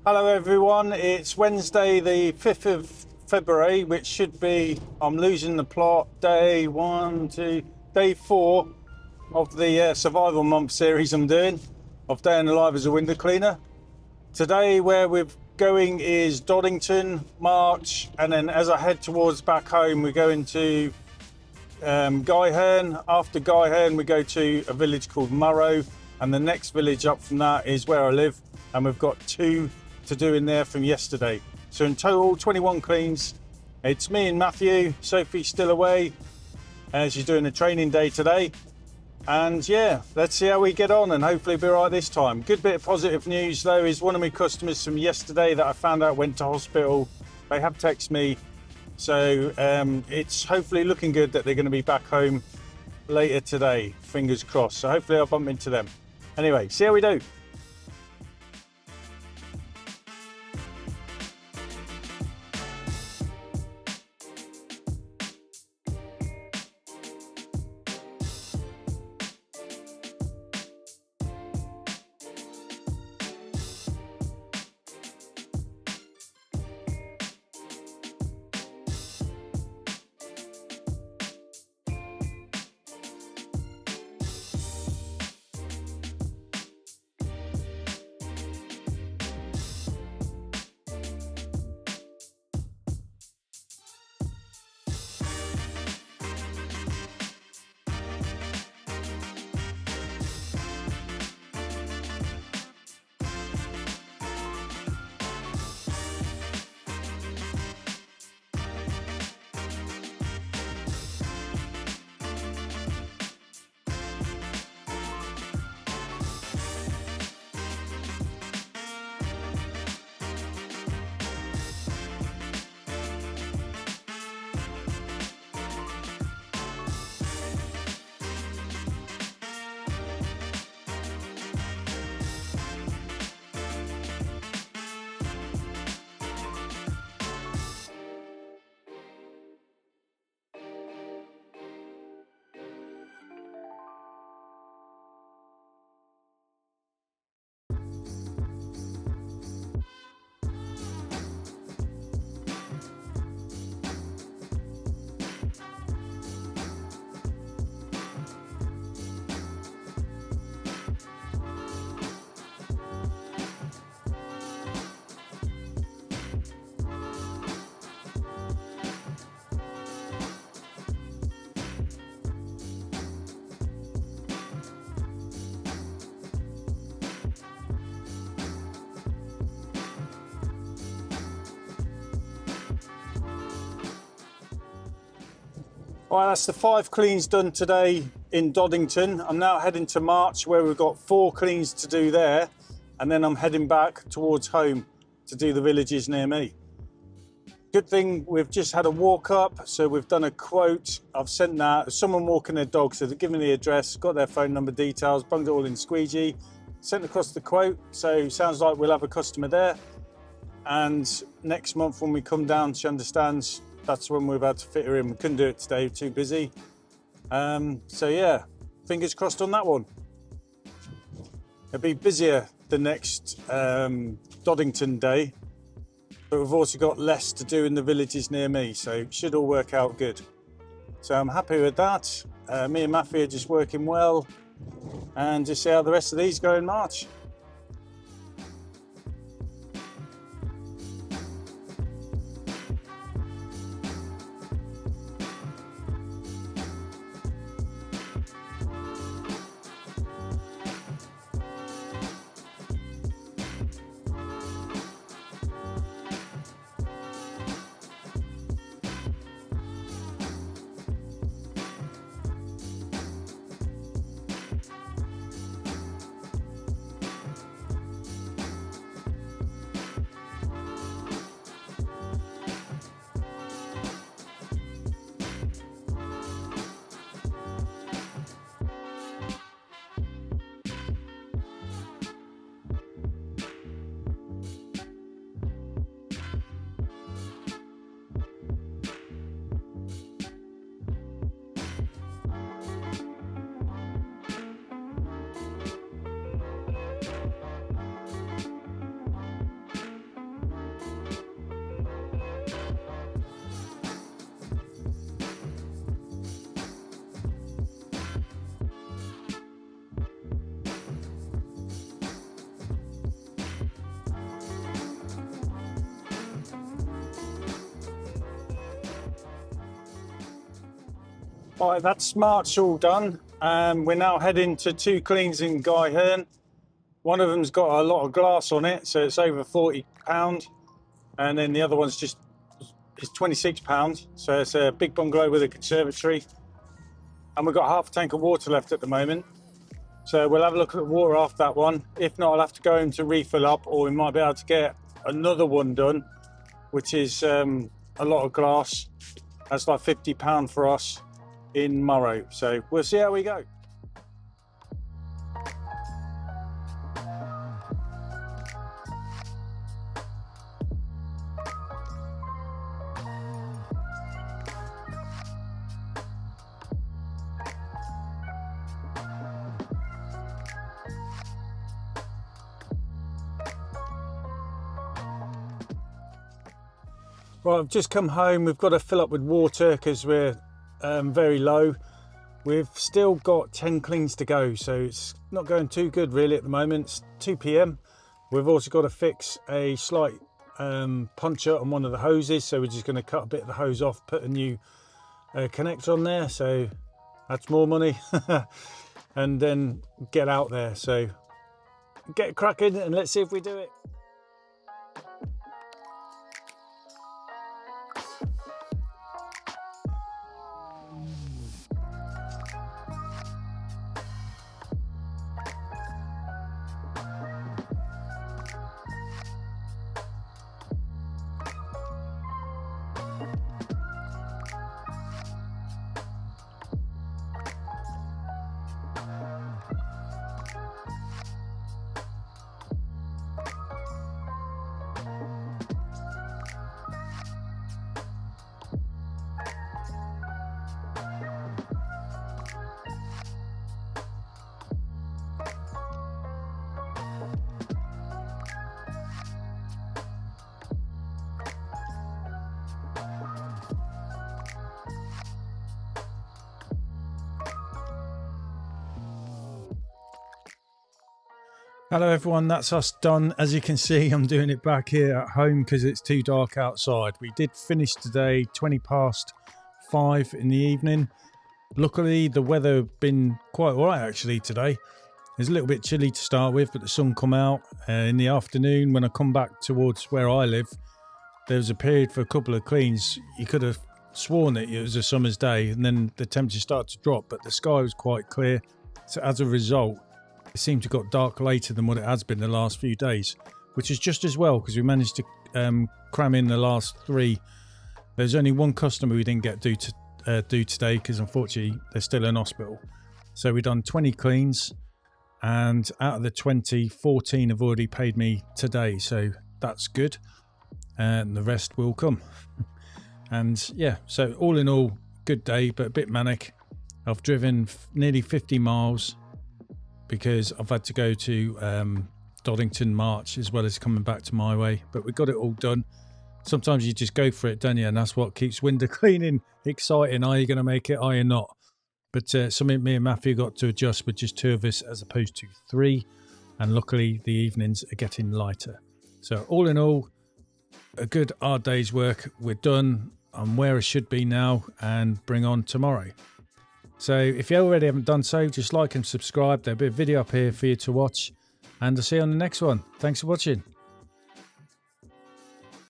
Hello everyone, it's Wednesday the 5th of February, which should be, I'm losing the plot, day 4 of the survival month series I'm doing, of Day in the Life as a window cleaner. Today where we're going is Doddington, March, and then as I head towards back home we're going to Guyhirn. After Guyhirn we go to a village called Murrow, and the next village up from that is where I live, and we've got 2 to do in there from yesterday. So in total 21 cleans. It's me and Matthew. Sophie's still away as she's doing a training day today, and yeah, let's see how we get on, and hopefully be right this time. Good bit of positive news though is one of my customers from yesterday that I found out went to hospital. They have texted me, so it's hopefully looking good that they're going to be back home later today, fingers crossed. So hopefully I'll bump into them. Anyway, see how we do. Right, that's the 5 cleans done today in Doddington. I'm now heading to March where we've got 4 cleans to do there, and then I'm heading back towards home to do the villages near me. Good thing we've just had a walk up, so we've done a quote. I've sent that. There's someone walking their dog, so they've given me the address, got their phone number details, bunged it all in squeegee, sent across the quote. So sounds like we'll have a customer there. And next month when we come down, she understands, that's when we've had to fit her in. We couldn't do it today, too busy. So yeah, fingers crossed on that one. It'll be busier the next Doddington day, but we've also got less to do in the villages near me, so it should all work out good. So I'm happy with that. Me and Matthew are just working well, and just see how the rest of these go in March. Right, that's March all done. We're now heading to 2 cleans in Guyhirn. One of them's got a lot of glass on it, so it's over £40, and then the other one's just is £26. So it's a big bungalow with a conservatory, and we've got half a tank of water left at the moment. So we'll have a look at the water after that one. If not, I'll have to go home to refill up, or we might be able to get another one done, which is a lot of glass. That's like £50 for us in Murrow. So we'll see how we go. Right, I've just come home. We've got to fill up with water because we're very low. We've still got 10 cleans to go, so it's not going too good really at the moment. It's 2 p.m. We've also got to fix a slight puncture on one of the hoses, so we're just going to cut a bit of the hose off, put a new connector on there, so that's more money, and then get out there. So get cracking and let's see if we do it. Hello everyone, that's us done. As you can see, I'm doing it back here at home because it's too dark outside. We did finish today 5:20 in the evening. Luckily the weather been quite alright actually today. It's a little bit chilly to start with, but the sun come out in the afternoon. When I come back towards where I live, there was a period for a couple of cleans. You could have sworn that it was a summer's day, and then the temperature started to drop, but the sky was quite clear. So as a result, it seemed to got dark later than what it has been the last few days, which is just as well because we managed to cram in the last 3. There's only one customer we didn't get do today because unfortunately they're still in hospital. So we've done 20 cleans, and out of the 20, 14 have already paid me today, so that's good, and the rest will come. And yeah, so all in all, good day, but a bit manic. I've driven nearly 50 miles because I've had to go to Doddington March as well as coming back to my way, but we got it all done. Sometimes you just go for it, don't you? And that's what keeps window cleaning exciting. Are you going to make it? Are you not? But something me and Matthew got to adjust with just 2 of us as opposed to 3, and luckily the evenings are getting lighter. So all in all, a good hard day's work. We're done. I'm where I should be now, and bring on tomorrow. So if you already haven't done so, just like and subscribe. There'll be a video up here for you to watch, and I'll see you on the next one. Thanks for watching.